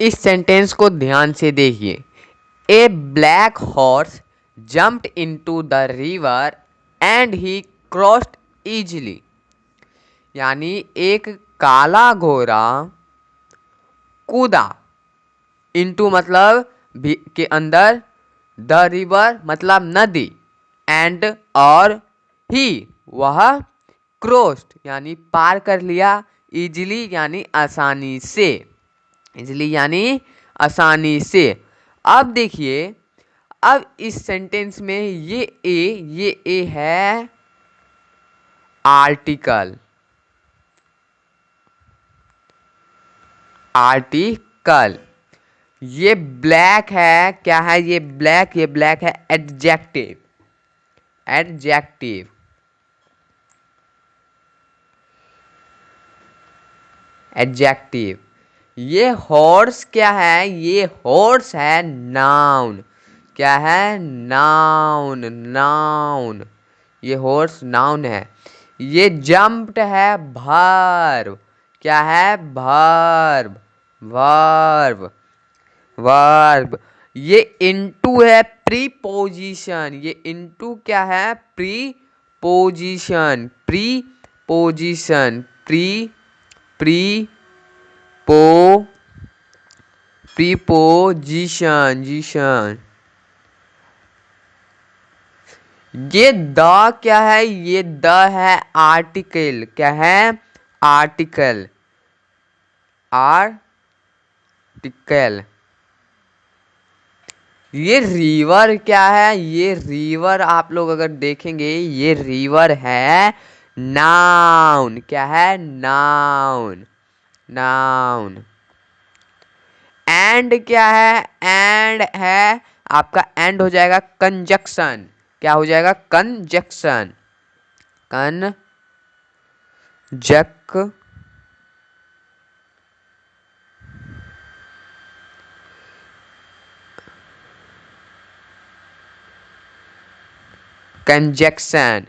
इस सेंटेंस को ध्यान से देखिए। A black horse jumped into the river and he crossed easily. यानी एक काला घोड़ा कूदा, इनटू मतलब के अंदर, द रिवर मतलब नदी, एंड और ही वह क्रॉस्ड यानी पार कर लिया, इजीली यानी आसानी से, इजीली यानी आसानी से। अब देखिए, अब इस सेंटेंस में ये है आर्टिकल, आर्टिकल। ये ब्लैक है, क्या है ये ब्लैक है एडजेक्टिव, एडजेक्टिव। एडजेक्टिव। ये हॉर्स क्या है, ये हॉर्स है नाउन, क्या है नाउन, नाउन। ये हॉर्स नाउन है। ये जंप्ड है वर्ब, क्या है वर्ब, वर्ब, वर्ब। ये इनटू है प्रीपोजिशन, ये इनटू क्या है प्रीपोजिशन, प्रीपोजिशन, प्री पो प्रीपोजिशन, जिशन। ये द क्या है, ये द है आर्टिकल, क्या है आर्टिकल, आर्टिकल। ये रिवर क्या है, ये रिवर आप लोग अगर देखेंगे ये रिवर है नाउन, क्या है नाउन, नाउन। एंड क्या है, एंड है आपका, एंड हो जाएगा कंजक्शन, क्या हो जाएगा कंजक्शन, कंजक कंजक्शन।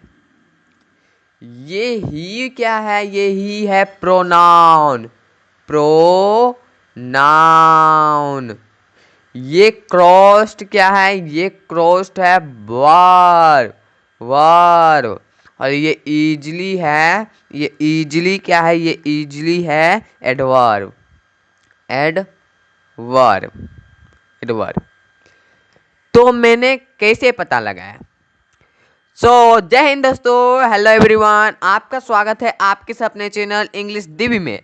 ये ही क्या है, ये ही है प्रोनाउन, प्रोनाउन। ये क्रॉस्ड क्या है, ये क्रॉस्ड है वर्ब, वर्ब। और ये इजली है, ये इजली क्या है, ये इजली है एडवर्ब, एडवर्ब, एडवर्ब। तो मैंने कैसे पता लगाया? जय हिंद दोस्तों, हेलो एवरीवन, आपका स्वागत है आपके अपने चैनल इंग्लिश डीबी में।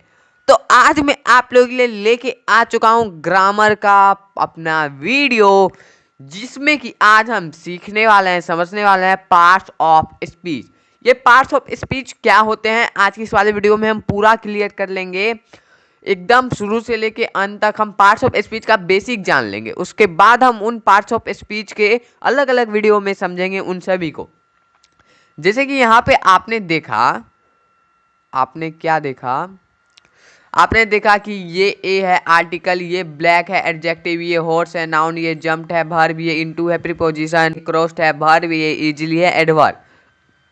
तो आज मैं आप लोगों के लिए लेके आ चुका हूँ ग्रामर का अपना वीडियो, जिसमें कि आज हम सीखने वाले हैं, समझने वाले हैं पार्ट्स ऑफ स्पीच। ये पार्ट्स ऑफ स्पीच क्या होते हैं आज की इस वाले वीडियो में हम पूरा क्लियर कर लेंगे, एकदम शुरू से लेके अंत तक हम पार्ट्स ऑफ स्पीच का बेसिक जान लेंगे। उसके बाद हम उन पार्ट्स ऑफ स्पीच के अलग अलग वीडियो में समझेंगे उन सभी को। जैसे कि यहाँ पे आपने देखा, आपने क्या देखा, आपने देखा कि ये ए है आर्टिकल, ये ब्लैक है एडजेक्टिव, ये हॉर्स है नाउन, ये जंप्ड है वर्ब, ये इनटू है प्रीपोजिशन, क्रॉस्ड है वर्ब, ये इजीली है एडवर्ब।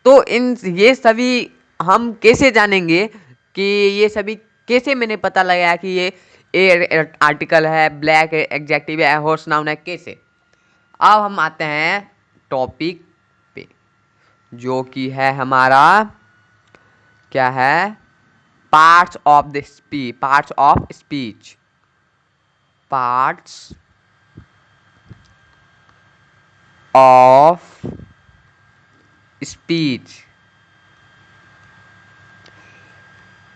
तो इन ये सभी हम कैसे जानेंगे कि ये सभी कैसे मैंने पता लगाया कि ये ए आर्टिकल है, ब्लैक है एडजेक्टिव है, हॉर्स नाउन है, कैसे? अब हम आते हैं टॉपिक पे, जो कि है हमारा क्या है, parts of the speech, parts of speech, parts of speech,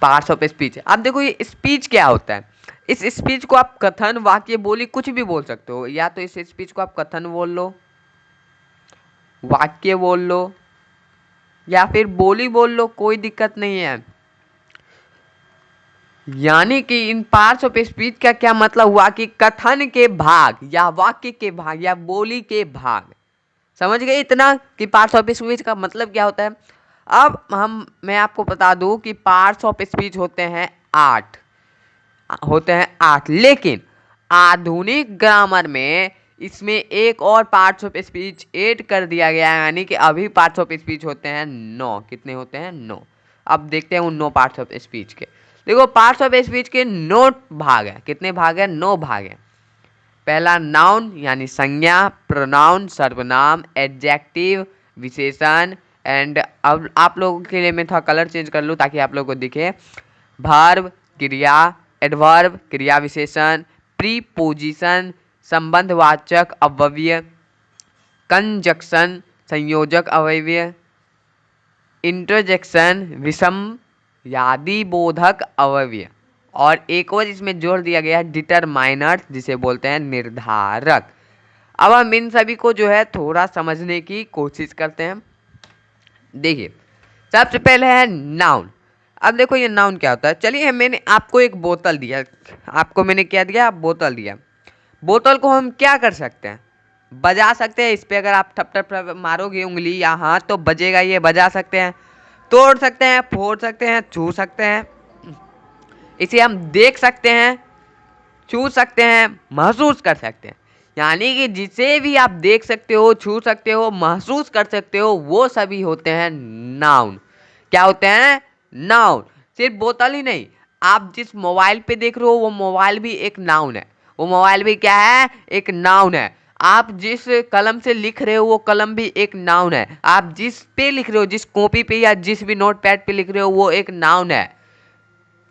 parts of speech. अब देखो ये स्पीच क्या होता है। इस स्पीच को आप कथन, वाक्य, बोली कुछ भी बोल सकते हो। या तो इस स्पीच को आप कथन बोल लो, वाक्य बोल लो, या फिर बोली बोल लो, कोई दिक्कत नहीं है। यानी कि इन पार्ट्स ऑफ स्पीच का क्या मतलब हुआ कि कथन के भाग या वाक्य के भाग या बोली के भाग। समझ गए इतना कि पार्ट्स ऑफ स्पीच का मतलब क्या होता है? अब मैं आपको बता दूं कि पार्ट्स ऑफ स्पीच होते हैं 8, होते हैं 8, लेकिन आधुनिक ग्रामर में इसमें एक और पार्ट्स ऑफ स्पीच ऐड कर दिया गया है, यानी कि अभी पार्ट्स ऑफ स्पीच होते हैं 9। कितने होते हैं? 9। अब देखते हैं उन 9 पार्ट्स ऑफ स्पीच के। देखो पार्ट्स ऑफ स्पीच के 9 भाग है। कितने भाग है? 9 भाग है। पहला नाउन यानी संज्ञा, प्रोनाउन सर्वनाम, एडजेक्टिव विशेषण, एंड अब आप लोगों के लिए मैं थोड़ा कलर चेंज कर लूँ ताकि आप लोगों को दिखे। वर्ब क्रिया, एडवर्ब क्रिया विशेषण, प्रीपोजिशन संबंधवाचक अव्यय, कंजक्शन संयोजक अव्यय, इंटरजेक्शन विषम यादि बोधक अव्यय, और एक और इसमें जोड़ दिया गया है डिटरमाइनर जिसे बोलते हैं निर्धारक। अब हम इन सभी को जो है थोड़ा समझने की कोशिश करते हैं। देखिए सबसे पहले है नाउन। अब देखो ये नाउन क्या होता है। चलिए मैंने आपको एक बोतल दिया, आपको मैंने क्या दिया? बोतल दिया। बोतल को हम क्या कर सकते हैं? बजा सकते हैं। इस पे अगर आप ठप ठप ठप मारोगे उंगली या हाथ तो बजेगा, ये बजा सकते हैं। तोड़ सकते हैं, फोड़ सकते हैं, छू सकते हैं। इसे हम देख सकते हैं, छू सकते हैं, महसूस कर सकते हैं। यानी कि जिसे भी आप देख सकते हो, छू सकते हो, महसूस कर सकते हो, वो सभी होते हैं नाउन। क्या होते हैं? नाउन। सिर्फ बोतल ही नहीं, आप जिस मोबाइल पे देख रहे हो वो मोबाइल भी एक नाउन है। वो मोबाइल भी क्या है? एक नाउन है। आप जिस कलम से लिख रहे हो वो कलम भी एक नाउन है। आप जिस पे लिख रहे हो, जिस कॉपी पे या जिस भी नोट पैड पे लिख रहे हो वो एक नाउन है।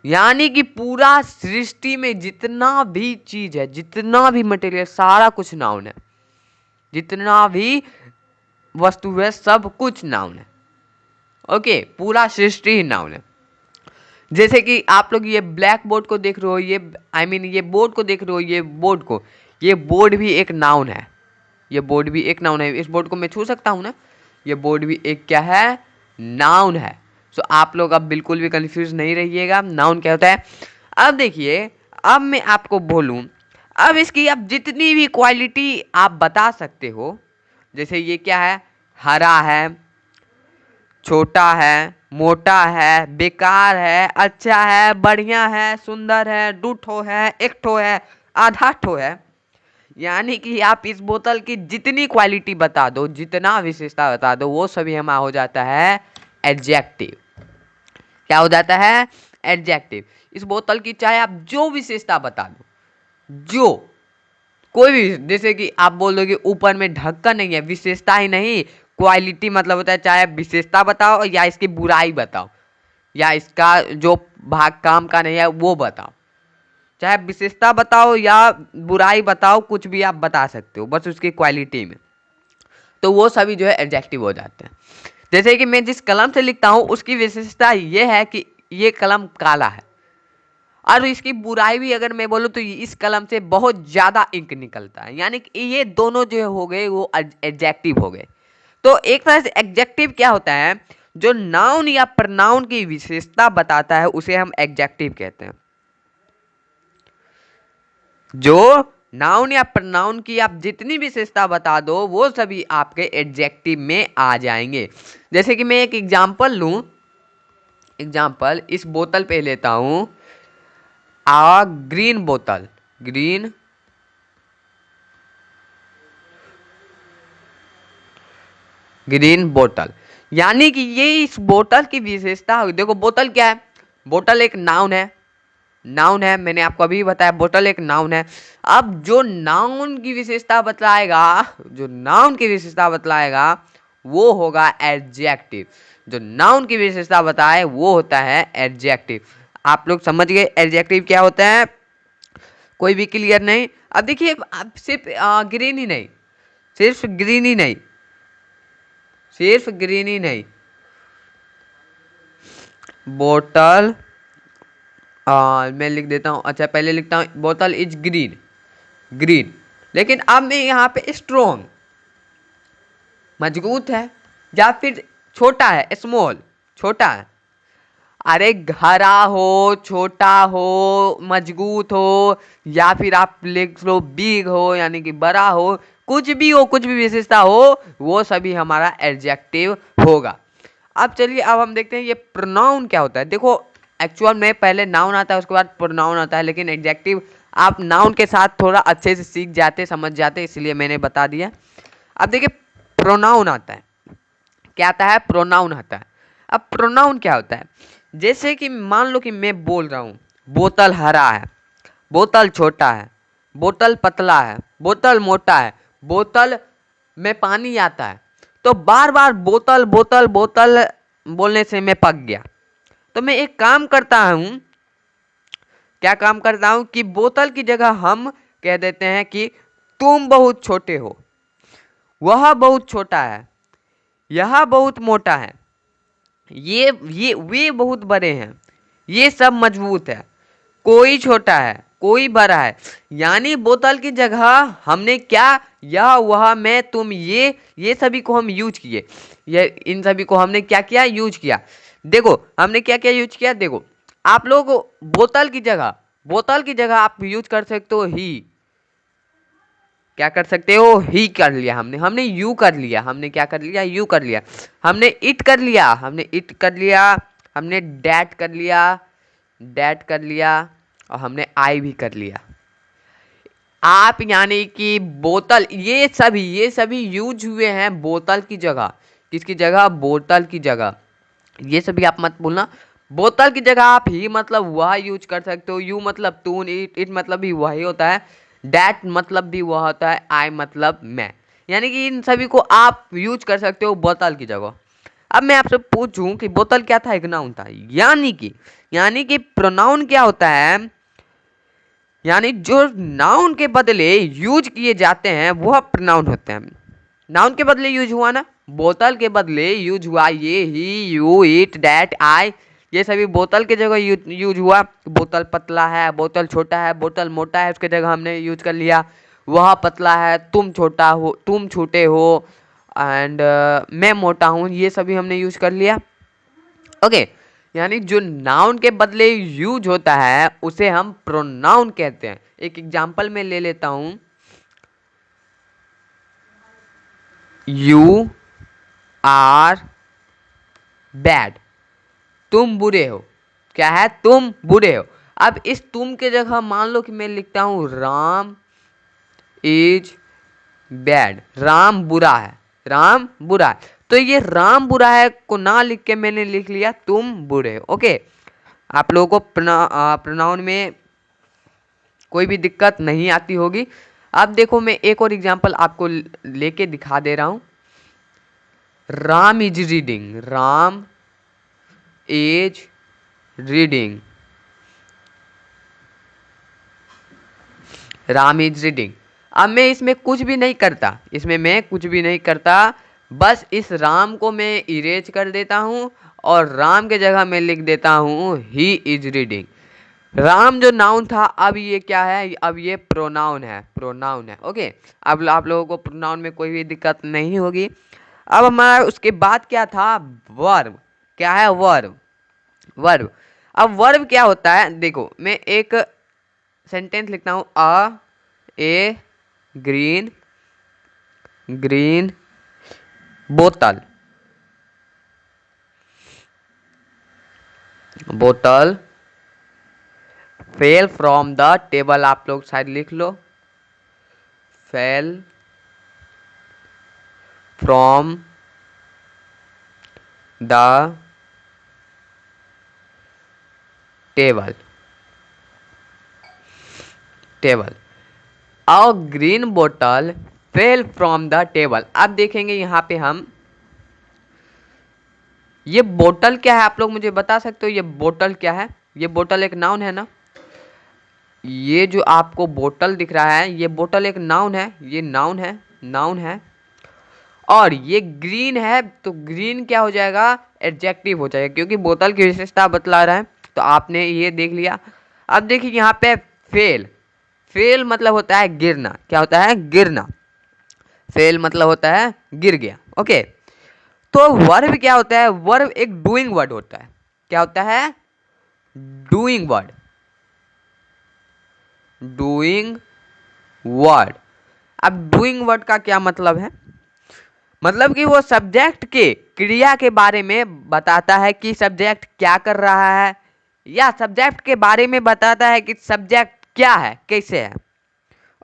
यानी कि पूरा सृष्टि में जितना भी चीज है, जितना भी मटेरियल, सारा कुछ नाउन है। जितना भी वस्तु है सब कुछ नाउन है। ओके, पूरा सृष्टि ही नाउन है। जैसे कि आप लोग ये ब्लैक बोर्ड को देख रहे हो, ये ये बोर्ड को देख रहे हो, ये बोर्ड को, ये बोर्ड भी एक नाउन है। ये बोर्ड भी एक नाउन है। इस बोर्ड को मैं छू सकता हूं ना? ये बोर्ड भी एक क्या है? नाउन है। सो आप लोग अब बिल्कुल भी कंफ्यूज नहीं रहिएगा, नाउन क्या होता है। अब देखिए, अब मैं आपको बोलूं, अब इसकी आप जितनी भी क्वालिटी आप बता सकते हो, जैसे ये क्या है? हरा है, छोटा है, मोटा है, बेकार है, अच्छा है, बढ़िया है, सुंदर है, दो ठो है, एक ठो है, आधा ठो है। यानी कि आप इस बोतल की जितनी क्वालिटी बता दो, जितना विशेषता बता दो, वो सभी हमारा हो जाता है एडजेक्टिव। क्या हो जाता है? एडजेक्टिव। इस बोतल की चाहे आप जो विशेषता बता दो, जो कोई भी, जैसे कि आप बोल दो कि ऊपर में ढक्कन नहीं है, विशेषता ही नहीं, क्वालिटी मतलब होता है चाहे विशेषता बताओ या इसकी बुराई बताओ या इसका जो भाग काम का नहीं है वो बताओ। चाहे विशेषता बताओ या बुराई बताओ, कुछ भी आप बता सकते हो बस उसकी क्वालिटी में, तो वो सभी जो है एडजेक्टिव हो जाते हैं। जैसे कि मैं जिस कलम से लिखता हूँ उसकी विशेषता ये है कि ये कलम काला है, और इसकी बुराई भी अगर मैं बोलूँ तो इस कलम से बहुत ज़्यादा इंक निकलता है। यानी कि ये दोनों जो हो गए वो एडजेक्टिव हो गए। तो एक तरह से एडजेक्टिव क्या होता है? जो नाउन या प्रनाउन की विशेषता बताता है उसे हम एडजेक्टिव कहते हैं। जो नाउन या प्रनाउन की आप जितनी विशेषता बता दो वो सभी आपके एडजेक्टिव में आ जाएंगे। जैसे कि मैं एक एग्जांपल लूं, एग्जांपल इस बोतल पे लेता हूं, आ ग्रीन बोतल, ग्रीन ग्रीन बोतल। यानी कि ये इस बोतल की विशेषता। देखो बोतल क्या है? बोतल एक नाउन है, नाउन है, मैंने आपको अभी बताया बोतल एक नाउन है। अब जो नाउन की विशेषता बतलाएगा, जो नाउन की विशेषता बतलाएगा वो होगा एडजेक्टिव। जो नाउन की विशेषता बताए वो होता है एडजेक्टिव। आप लोग समझ गए एडजेक्टिव क्या होता है? कोई भी क्लियर नहीं? अब देखिए, अब सिर्फ ग्रीन ही नहीं, सिर्फ ग्रीन ही नहीं, सिर्फ ग्रीन ही नहीं, बोतल, मैं लिख देता हूँ। अच्छा पहले लिखता हूँ बोतल इज ग्रीन, ग्रीन। लेकिन अब मैं यहाँ पे स्ट्रॉन्ग, मजबूत है, या फिर छोटा है, स्मॉल, छोटा है। अरे हरा हो, छोटा हो, मजबूत हो, या फिर आप लिख लो बिग हो यानी कि बड़ा हो, कुछ भी हो, कुछ भी विशेषता हो, वो सभी हमारा एडजेक्टिव होगा। अब चलिए, अब हम देखते हैं ये प्रोनाउन क्या होता है। देखो एक्चुअल में पहले नाउन आता है उसके बाद प्रोनाउन आता है, लेकिन एडजेक्टिव आप नाउन के साथ थोड़ा अच्छे से सीख जाते, समझ जाते, इसलिए मैंने बता दिया। अब देखिए प्रोनाउन आता है, क्या आता है? प्रोनाउन आता है। अब प्रोनाउन क्या होता है? जैसे कि मान लो कि मैं बोल रहा हूँ बोतल हरा है, बोतल छोटा है, बोतल पतला है, बोतल मोटा है, बोतल में पानी आता है। तो बार बार बोतल बोतल बोतल बोलने से मैं पक गया। तो मैं एक काम करता हूँ, क्या काम करता हूँ कि बोतल की जगह हम कह देते हैं कि तुम बहुत छोटे हो, वह बहुत छोटा है, यह बहुत मोटा है, ये वे बहुत बड़े हैं, ये सब मजबूत है, कोई छोटा है, कोई बड़ा है। यानी बोतल की जगह हमने क्या, यह वह मैं तुम ये सभी को हम यूज किए। ये इन सभी को हमने क्या किया, यूज किया। देखो हमने क्या क्या यूज किया। देखो आप लोग बोतल की जगह आप यूज कर सकते हो ही, क्या कर सकते हो, ही कर लिया हमने यू कर लिया, हमने क्या कर लिया, यू कर लिया। हमने इट कर लिया, हमने डैट कर लिया, और हमने आई भी कर लिया। आप यानी कि बोतल, ये सभी यूज हुए हैं बोतल की जगह। किसकी जगह, बोतल की जगह। ये सभी आप मत बोलना। बोतल की जगह आप ही मतलब वह यूज कर सकते हो, यू मतलब तू, इट मतलब भी वही होता है, डैट मतलब भी वह होता है, आई मतलब मैं। यानी कि इन सभी को आप यूज कर सकते हो बोतल की जगह। अब मैं आपसे पूछूं कि बोतल क्या था, एक नाउन था। यानी कि प्रोनाउन क्या होता है, यानी जो नाउन के बदले यूज किए जाते हैं वह प्रोनाउन होते हैं। नाउन के बदले यूज हुआ ना, बोतल के बदले यूज हुआ ये, ही, यू, इट, दैट, आई, ये सभी बोतल के जगह यूज हुआ। बोतल पतला है, बोतल छोटा है, बोतल मोटा है, उसके जगह हमने यूज कर लिया वह पतला है, तुम छोटा हो, तुम छोटे हो, एंड मैं मोटा हूँ, ये सभी हमने यूज कर लिया। ओके, यानी जो नाउन के बदले यूज होता है उसे हम प्रोनाउन कहते हैं। एक एग्जांपल में ले लेता हूं, यू आर बैड, तुम बुरे हो। क्या है, तुम बुरे हो। अब इस तुम के जगह मान लो कि मैं लिखता हूं राम इज बैड, राम बुरा है, राम बुरा है। तो ये राम बुरा है को ना लिख के मैंने लिख लिया तुम बुरे हो। ओके, आप लोगों को प्रोनाउन में कोई भी दिक्कत नहीं आती होगी। अब देखो मैं एक और एग्जांपल आपको लेके दिखा दे रहा हूं। Ram is reading, Ram is reading, Ram is reading. अब मैं इसमें कुछ भी नहीं करता, बस इस राम को मैं इरेज कर देता हूं और राम के जगह मैं लिख देता हूं ही इज रीडिंग। राम जो नाउन था अब ये क्या है, अब ये प्रोनाउन है। ओके, अब आप लोगों को प्रोनाउन में कोई भी दिक्कत नहीं होगी। अब हमारा उसके बाद क्या था, वर्ब। क्या है, वर्ब। अब वर्ब क्या होता है, देखो मैं एक सेंटेंस लिखता हूं, a green bottle fell from the table. आप लोग शायद लिख लो, fell from the table. A green bottle fell from the table. अब देखेंगे यहाँ पे हम, ये बोतल क्या है, आप लोग मुझे बता सकते हो ये बोतल क्या है। ये बोतल एक नाउन है ना, ये जो आपको बोतल दिख रहा है ये बोतल एक नाउन है, ये नाउन है। और ये ग्रीन है तो ग्रीन क्या हो जाएगा, एडजेक्टिव हो जाएगा, क्योंकि बोतल की विशेषता बतला रहा है। तो आपने ये देख लिया। अब देखिए यहाँ पे फेल मतलब होता है गिरना। क्या होता है, गिरना। फेल मतलब होता है गिर गया। ओके, तो वर्ब क्या होता है, वर्ब एक डूइंग वर्ड होता है। क्या होता है, डूइंग वर्ड। अब डूइंग वर्ड का क्या मतलब है, मतलब कि वो सब्जेक्ट के क्रिया के बारे में बताता है कि सब्जेक्ट क्या कर रहा है, या सब्जेक्ट के बारे में बताता है कि सब्जेक्ट क्या है, कैसे है।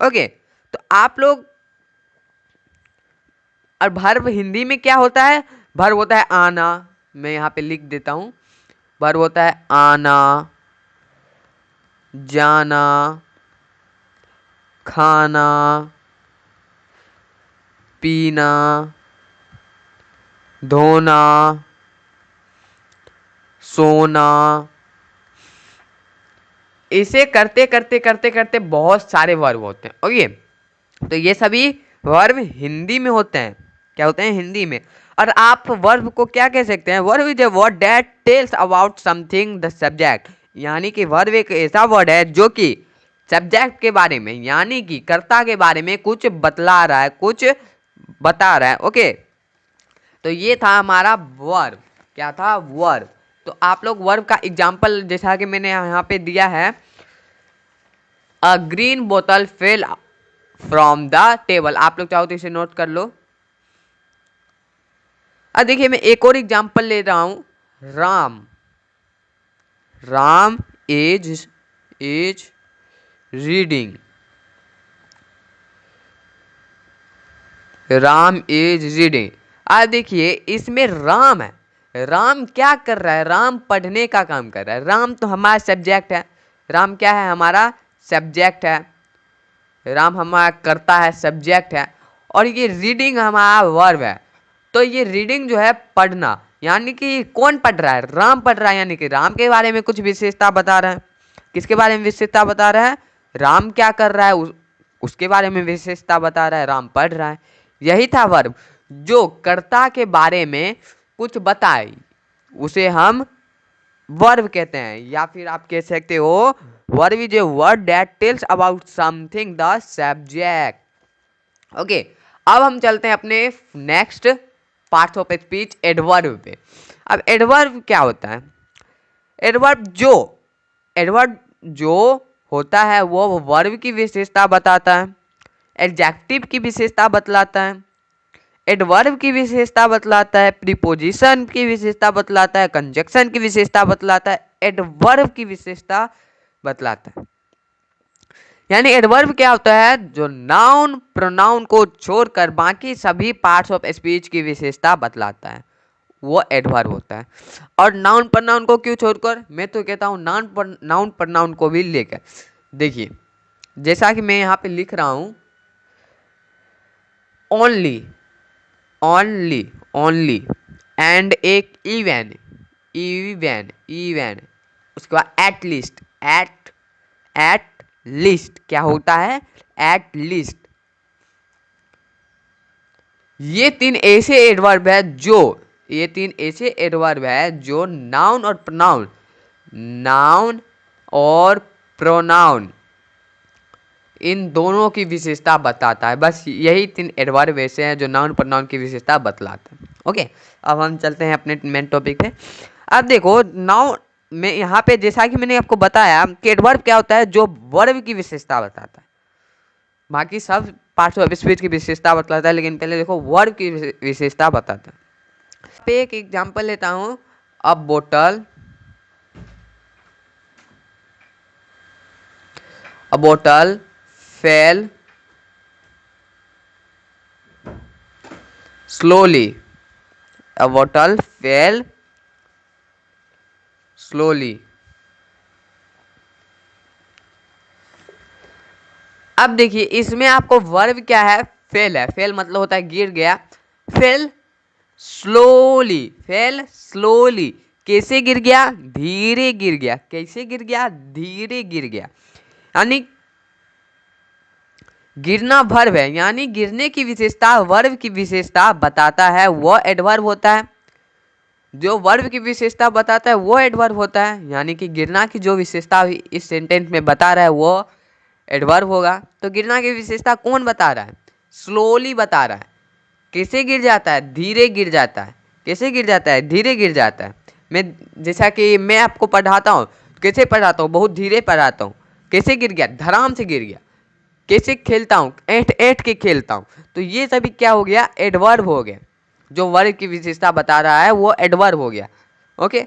ओके, तो आप लोग, और वर्ब हिंदी में क्या होता है, वर्ब होता है आना। मैं यहाँ पे लिख देता हूँ, वर्ब होता है आना, जाना, खाना, पीना, धोना, सोना। इसे करते करते करते करते बहुत सारे वर्ब होते हैं। ओके, तो ये सभी वर्ब हिंदी में होते हैं। क्या होते हैं? हिंदी में। और आप वर्ब को क्या कह सकते हैं? Verb is a word that tells about something the subject. यानी कि वर्ब एक ऐसा वर्ड है जो कि सब्जेक्ट के बारे में, यानी कि कर्ता के बारे में कुछ बतला रहा है, कुछ बता रहा है। ओके, तो ये था हमारा वर्ब। क्या था? वर्ब। तो आप लोग वर्ब का एग्जाम्पल जैसा कि मैंने यहाँ पे दिया है, अ green bottle fell from the table. आप लोग चाहो तो इसे नोट कर लो। अब देखिए, मैं एक और एग्जाम्पल ले रहा हूं, Ram. Ram is reading. Ram is reading. अब देखिए, इसमें राम है। राम क्या कर रहा है? राम पढ़ने का काम कर रहा है। राम तो हमारा सब्जेक्ट है। राम क्या है? हमारा सब्जेक्ट है। राम हमारा करता है, सब्जेक्ट है। और ये रीडिंग हमारा वर्ब है। तो ये रीडिंग जो है पढ़ना, यानी कि कौन पढ़ रहा है? राम पढ़ रहा है, यानी कि राम के बारे में कुछ विशेषता बता रहा है। किसके बारे में विशेषता बता रहा है? राम क्या कर रहा है उसके बारे में विशेषता बता रहा है। राम पढ़ रहा है। यही था वर्ब, जो कर्ता के बारे में कुछ बताए उसे हम वर्ब कहते हैं। या फिर आप कह सकते हो verb is a word that tells about something the subject. Okay, अब हम चलते हैं अपने next part of speech, adverb पे। अब एडवर्ब क्या होता है? एडवर्ब जो होता है वो वर्ब की विशेषता बताता है, एडजेक्टिव की विशेषता बतलाता है, एडवर्ब की विशेषता बतलाता है, प्रीपोजिशन की विशेषता बतलाता है, कंजक्शन की विशेषता बतलाता है, एडवर्ब की विशेषता बतलाता है। यानी एडवर्ब क्या होता है? जो नाउन प्रोनाउन को छोड़कर बाकी सभी पार्ट्स ऑफ स्पीच की विशेषता बतलाता है, वो एडवर्ब होता है। और नाउन प्रोनाउन को क्यों छोड़कर? मैं तो कहता हूँ नाउन प्रोनाउन को भी लेकर। देखिए, जैसा कि मैं यहाँ पे लिख रहा हूँ, ओनली, ओनली एंड एक इवन, उसके बाद एट लीस्ट क्या होता है? At least. ये तीन ऐसे एडवर्ब है जो नाउन और प्रोनाउन इन दोनों की विशेषता बताता है। बस यही तीन एडवर्ब ऐसे हैं जो नाउन प्रोनाउन की विशेषता बतलाते हैं। ओके, अब हम चलते हैं अपने मेन टॉपिक पे। अब देखो, नाउन में यहाँ पे जैसा कि मैंने आपको बताया कि एडवर्ब क्या होता है? जो वर्ब की विशेषता बताता है। बाकी सब पार्ट्स ऑफ स्पीच की विशेषता बतलाता है, लेकिन पहले देखो वर्ब की विशेषता बताता है। पे एक एग्जांपल लेता हूँ, अ बोतल fail slowly. A bottle fell slowly. अब देखिए, इसमें आपको वर्ब क्या है? फेल है। फेल मतलब होता है गिर गया। Fail slowly. कैसे गिर गया? धीरे गिर गया। कैसे गिर गया? धीरे गिर गया। यानी गिरना वर्ब है, यानी गिरने की विशेषता वर्ब की विशेषता बताता है, वो एडवर्ब होता है। जो वर्ब की विशेषता बताता है वो एडवर्ब होता है। यानी कि गिरना की जो विशेषता इस सेंटेंस में बता रहा है वो एडवर्ब होगा। तो गिरना की विशेषता कौन बता रहा है? स्लोली बता रहा है। कैसे गिर जाता है? धीरे गिर जाता है। कैसे गिर जाता है? धीरे गिर जाता है। जैसा कि मैं आपको पढ़ाता हूँ, कैसे पढ़ाता हूँ? बहुत धीरे पढ़ाता हूँ। कैसे गिर गया? धड़ाम से गिर गया। कैसे खेलता हूँ? ऐंठ ऐंठ के खेलता हूँ। तो ये सभी क्या हो गया? एडवर्ब हो गया। जो वर्ब की विशेषता बता रहा है वो एडवर्ब हो गया। ओके,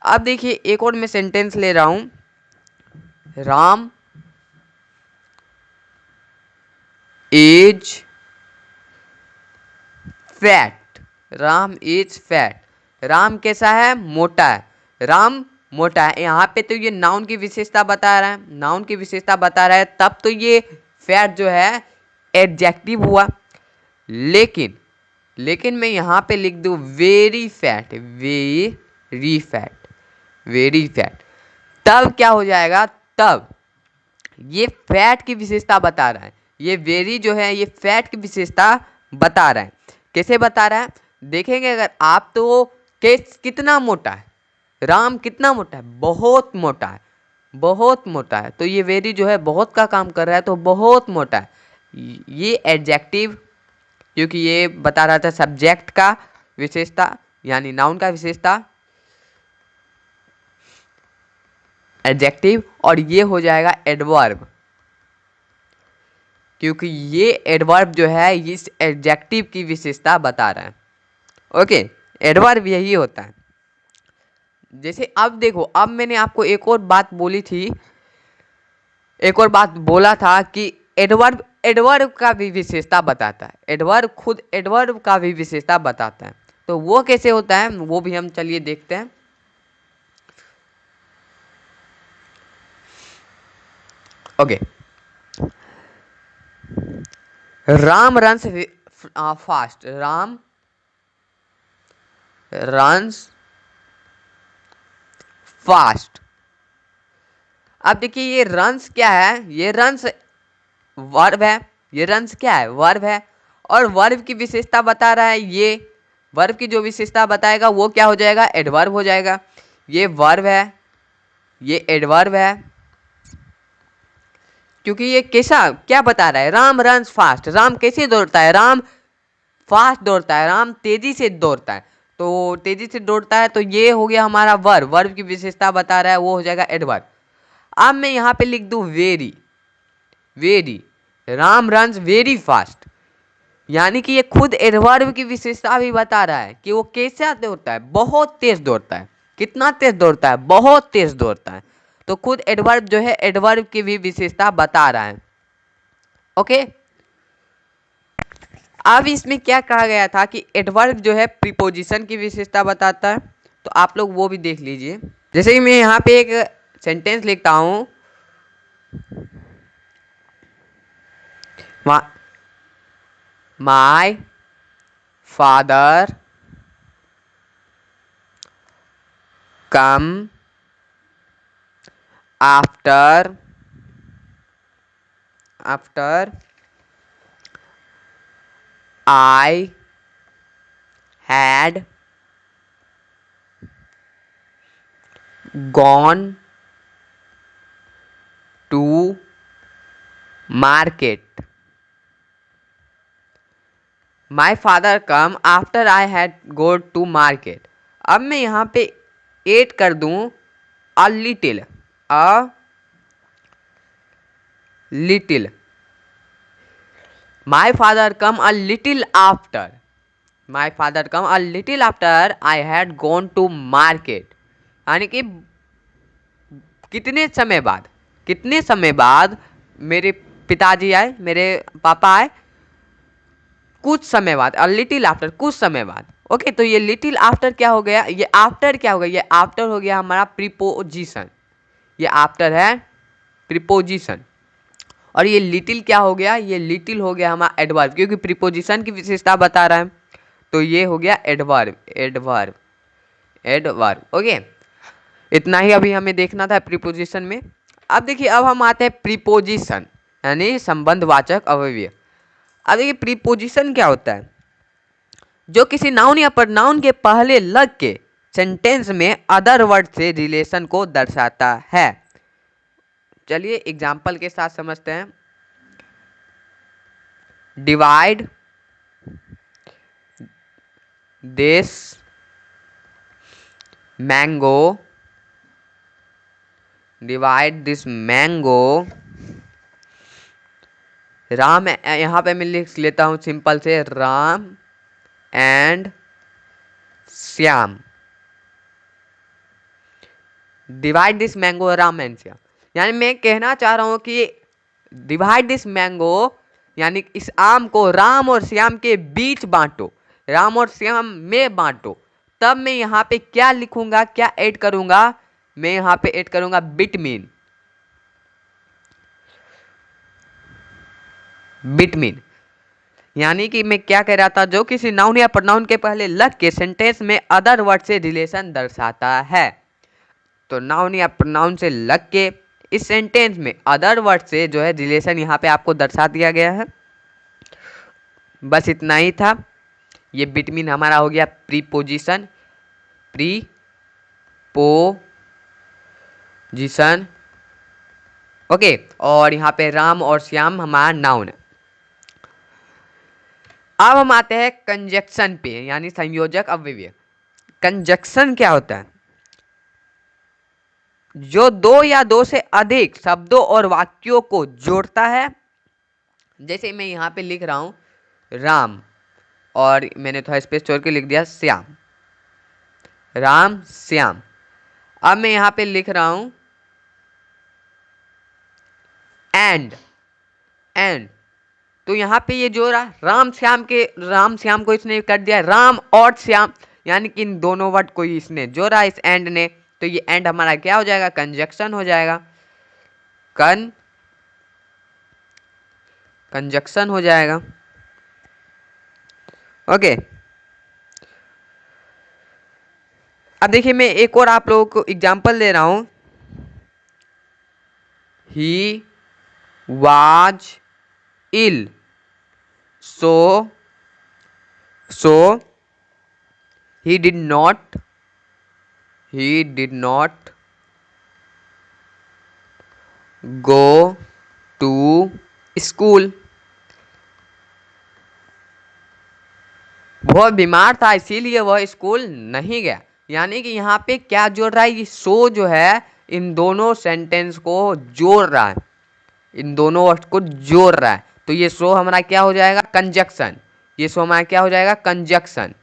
अब देखिए, एक और मैं सेंटेंस ले रहा हूं, Ram is fat. Ram is fat. Ram कैसा है? मोटा है। राम मोटा है। यहाँ पे तो ये नाउन की विशेषता बता रहा है, नाउन की विशेषता बता रहा है, तब तो ये फैट जो है एडजेक्टिव हुआ। लेकिन मैं यहाँ पे लिख दूँ very fat, very fat, very fat, तब क्या हो जाएगा, तब ये फैट की विशेषता बता रहा है। ये वेरी जो है ये फैट की विशेषता बता रहा है। कैसे बता रहा है देखेंगे। अगर आप तो कितना मोटा है, राम कितना मोटा है, बहुत मोटा है, बहुत मोटा है, तो ये वेरी जो है बहुत का काम कर रहा है, तो बहुत मोटा है। ये एडजेक्टिव, क्योंकि ये बता रहा था सब्जेक्ट का विशेषता यानी नाउन का विशेषता एडजेक्टिव, और ये हो जाएगा एडवर्ब, क्योंकि ये एडवर्ब जो है इस एडजेक्टिव की विशेषता बता रहा है। ओके, एडवर्ब यही होता है। जैसे अब देखो, अब मैंने आपको एक और बात बोली थी, एक और बात बोला था कि एडवर्ब का भी विशेषता बताता है। एडवर्ब खुद एडवर्ब का भी विशेषता बताता है, तो वो कैसे होता है वो भी हम चलिए देखते हैं। Okay, Ram runs fast, Ram runs fast. अब देखिए ये रन्स क्या है, ये रन्स वर्ब है, ये रन्स क्या है, वर्ब है, और वर्ब की विशेषता बता रहा है। ये वर्ब की जो विशेषता बताएगा वो क्या हो जाएगा, एडवर्ब हो जाएगा। ये वर्ब है, ये एडवर्ब है, क्योंकि ये कैसा क्या बता रहा है, राम रन्स फास्ट, राम कैसे दौड़ता है, राम फास्ट दौड़ता है, राम तेजी से दौड़ता है, तो तेजी से दौड़ता है, तो ये हो गया हमारा वर्ब, वर्ब की विशेषता बता रहा है, वो हो जाएगा एडवर्ब। अब मैं यहाँ पे लिख दूँ very, very, Ram runs very fast, यानी कि ये खुद एडवर्ब की विशेषता भी बता रहा है कि वो कैसा दौड़ता है, बहुत तेज दौड़ता है। कितना तेज दौड़ता है, बहुत तेज दौड़ता है, तो खुद एडवर्ब जो है एडवर्ब की भी विशेषता बता रहा है। ओके, अब इसमें क्या कहा गया था कि एडवर्ब जो है प्रीपोजिशन की विशेषता बताता है, तो आप लोग वो भी देख लीजिए। जैसे कि मैं यहाँ पे एक सेंटेंस लिखता हूँ, my father come after I had gone to market. My father come after I had gone to market. अब मैं यहाँ पे ऐड कर दूँ a little, My father come a little after. My father come a little after I had gone to market. यानी कि कितने समय बाद मेरे पिताजी आए, मेरे पापा आए, कुछ समय बाद, a little after, कुछ समय बाद। ओके, तो ये little after क्या हो गया, ये आफ्टर क्या हो गया, ये आफ्टर हो गया हमारा प्रीपोजिशन, ये आफ्टर है प्रीपोजिशन, और ये लिटिल क्या हो गया, ये लिटिल हो गया हमारा एडवर्ब, क्योंकि प्रीपोजिशन की विशेषता बता रहा है, तो ये हो गया एडवर्ब, एडवर्ब, एडवर्ब। ओके, इतना ही अभी हमें देखना था प्रीपोजिशन में। अब देखिए, अब हम आते हैं प्रीपोजिशन यानी संबंधवाचक अव्यय। अब देखिए प्रीपोजिशन क्या होता है, जो किसी नाउन या प्रोनाउन के पहले लग के सेंटेंस में अदर वर्ड से रिलेशन को दर्शाता है। चलिए एग्जाम्पल के साथ समझते हैं। Divide this mango, divide this mango, Ram, यहाँ पे मैं लिख लेता हूँ सिंपल से, Ram and Shyam. Divide this mango, Ram and Shyam, यानी मैं कहना चाह रहा हूँ कि डिवाइड दिस मैंगो यानी इस आम को राम और श्याम के बीच बांटो, राम और श्याम में बांटो, तब मैं यहाँ पे क्या लिखूंगा, क्या ऐड करूंगा, मैं यहाँ पे ऐड करूंगा बिटवीन। बिटवीन यानी कि मैं क्या कह रहा था, जो किसी नाउन या प्रोनाउन के पहले लग के सेंटेंस में अदर वर्ड से रिलेशन दर्शाता है। तो नाउन या प्रोनाउन से लग के इस सेंटेंस में अदर वर्ड से जो है रिलेशन यहाँ पे आपको दर्शा दिया गया है। बस इतना ही था। ये बिटवीन हमारा हो गया प्रीपोजिशन, प्रीपोजिशन, ओके। और यहाँ पे राम और श्याम हमारा नाउन है। अब हम आते हैं कंजक्शन पे, यानी संयोजक अव्यय। कंजक्शन क्या होता है? जो दो या दो से अधिक शब्दों और वाक्यों को जोड़ता है। जैसे मैं यहाँ पे लिख रहा हूं राम, और मैंने थोड़ा स्पेस छोड़ के लिख दिया श्याम, राम श्याम। अब मैं यहाँ पे लिख रहा हूं एंड, तो यहाँ पे ये जोड़ा राम श्याम को इसने कर दिया राम और श्याम, यानी कि इन दोनों वर्ड को इसने जोड़ा इस एंड ने। तो ये एंड हमारा क्या हो जाएगा? कंजक्शन हो जाएगा, कंजक्शन हो जाएगा, ओके। अब देखिए मैं एक और आप लोगों को एग्जांपल दे रहा हूं। He was ill, so he did not go to school। वह बीमार था इसीलिए वह स्कूल नहीं गया। यानी कि यहाँ पे क्या जोड़ रहा है? ये सो जो है इन दोनों सेंटेंस को जोड़ रहा है, इन दोनों वर्ड को जोड़ रहा है। तो ये सो हमारा क्या हो जाएगा? कंजक्शन। ये सो हमारा क्या हो जाएगा? कंजक्शन।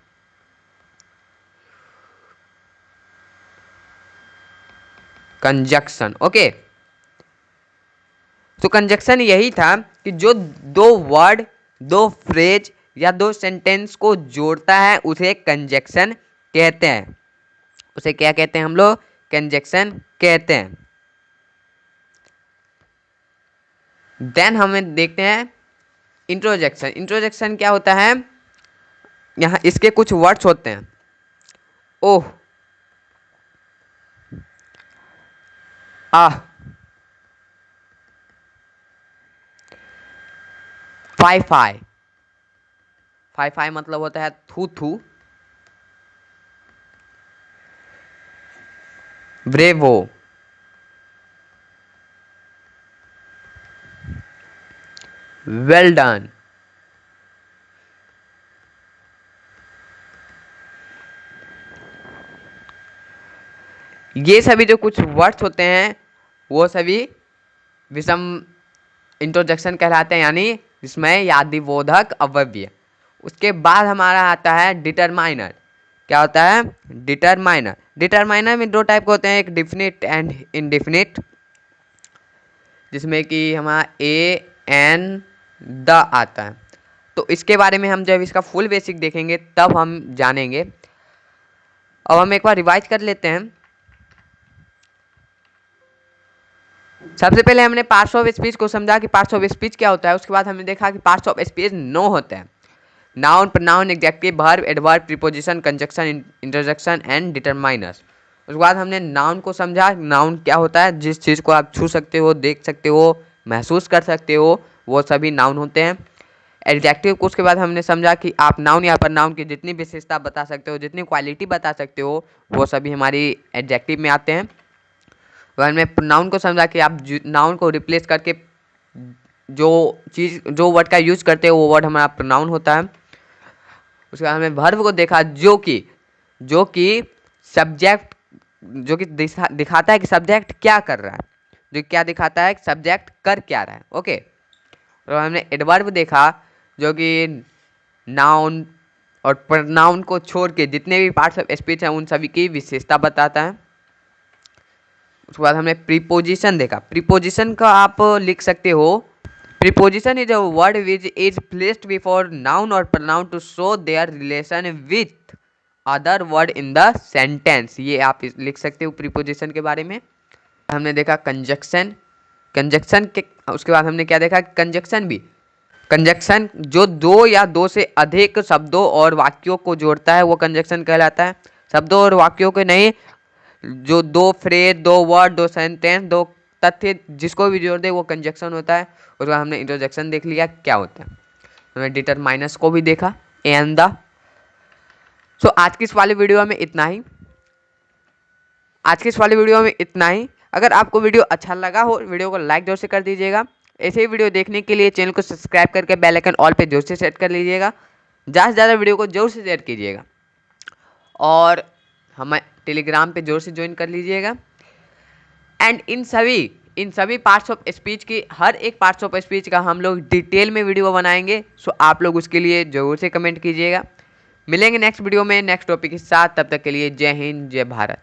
Conjunction, okay. तो कंजक्शन यही था कि जो दो वर्ड, दो फ्रेज या दो सेंटेंस को जोड़ता है उसे कंजक्शन कहते हैं। उसे क्या कहते हैं हम लोग? कंजक्शन कहते हैं। देन हमें देखते हैं इंट्रोजेक्शन। इंट्रोजेक्शन क्या होता है? यहाँ इसके कुछ वर्ड्स होते हैं। Oh, ah, fie fie. Fie fie मतलब होता है थू थू। Bravo, well done. ये सभी जो कुछ वर्ड्स होते हैं वो सभी विषम इंट्रोजेक्शन कहलाते हैं, यानी जिसमें यादिबोधक अव्यय। उसके बाद हमारा आता है डिटरमाइनर। क्या होता है? डिटरमाइनर। डिटरमाइनर में दो टाइप के होते हैं, एक डिफिनिट एंड इनडिफिनिट, जिसमें कि हमारा ए एन द आता है। तो इसके बारे में हम जब इसका फुल बेसिक देखेंगे तब हम जानेंगे। अब हम एक बार रिवाइज कर लेते हैं। सबसे पहले हमने पार्ट्स ऑफ स्पीच को समझा कि पार्ट्स ऑफ स्पीच क्या होता है। उसके बाद हमने देखा कि पार्ट्स ऑफ स्पीच 9 होते हैं: noun, pronoun, adjective, verb, adverb, preposition, conjunction, interjection and determiners. उसके बाद हमने नाउन को समझा। नाउन क्या होता है? जिस चीज़ को आप छू सकते हो, देख सकते हो, महसूस कर सकते हो, वो सभी नाउन होते हैं। एडजेक्टिव को उसके बाद हमने समझा कि आप नाउन या प्रोनाउन की जितनी विशेषता बता सकते हो, जितनी क्वालिटी बता सकते हो, वो सभी हमारी एडजेक्टिव में आते हैं। वह हमने प्रोनाउन को समझा कि आप नाउन को रिप्लेस करके जो वर्ड का यूज करते हो वो वर्ड हमारा प्रोनाउन होता है। उसके बाद हमने वर्ब को देखा जो कि सब्जेक्ट, जो कि दिखाता है कि सब्जेक्ट क्या कर रहा है, जो क्या दिखाता है कि सब्जेक्ट कर क्या रहा है, ओके। और हमने एडवर्ब देखा जो कि नाउन और प्रोनाउन को छोड़ के जितने भी पार्ट्स ऑफ स्पीच हैं उन सभी की विशेषता बताता है। उसके बाद हमने प्रीपोजिशन देखा। प्रीपोजिशन का आप लिख सकते हो, preposition is a word which is placed before noun और pronoun to show their relation with other word in the sentence, ये आप लिख सकते हो प्रीपोजिशन के बारे में। हमने देखा कंजक्शन, कंजक्शन के उसके बाद हमने क्या देखा, कंजक्शन भी, कंजक्शन जो दो या दो से अधिक शब्दों और वाक्यों को जोड़ता है वो कंजक्शन कहलाता है। शब्दों और वाक्यों के नहीं, जो दो फ्रेज, दो वर्ड, दो सेंटेंस, दो तथ्य जिसको भी जोड़ दे वो कंजक्शन होता है। उसके बाद हमने इंटरजेक्शन देख लिया क्या होता है, हमने डिटरमाइनर्स को भी देखा, एंड द। सो आज की इस वाली वीडियो में इतना ही, आज की इस वाली वीडियो में इतना ही। अगर आपको वीडियो अच्छा लगा हो, वीडियो को लाइक जोर से कर दीजिएगा। ऐसे ही वीडियो देखने के लिए चैनल को सब्सक्राइब करके बेल आइकन ऑल पे जोर से सेट कर लीजिएगा। ज़्यादा से ज़्यादा वीडियो को जोर से शेयर कीजिएगा और हमें टेलीग्राम पे जोर से ज्वाइन कर लीजिएगा। एंड इन सभी पार्ट्स ऑफ स्पीच की, हर एक पार्ट्स ऑफ स्पीच का हम लोग डिटेल में वीडियो बनाएंगे। सो आप लोग उसके लिए ज़रूर से कमेंट कीजिएगा। मिलेंगे नेक्स्ट वीडियो में नेक्स्ट टॉपिक के साथ, तब तक के लिए जय हिंद जय भारत।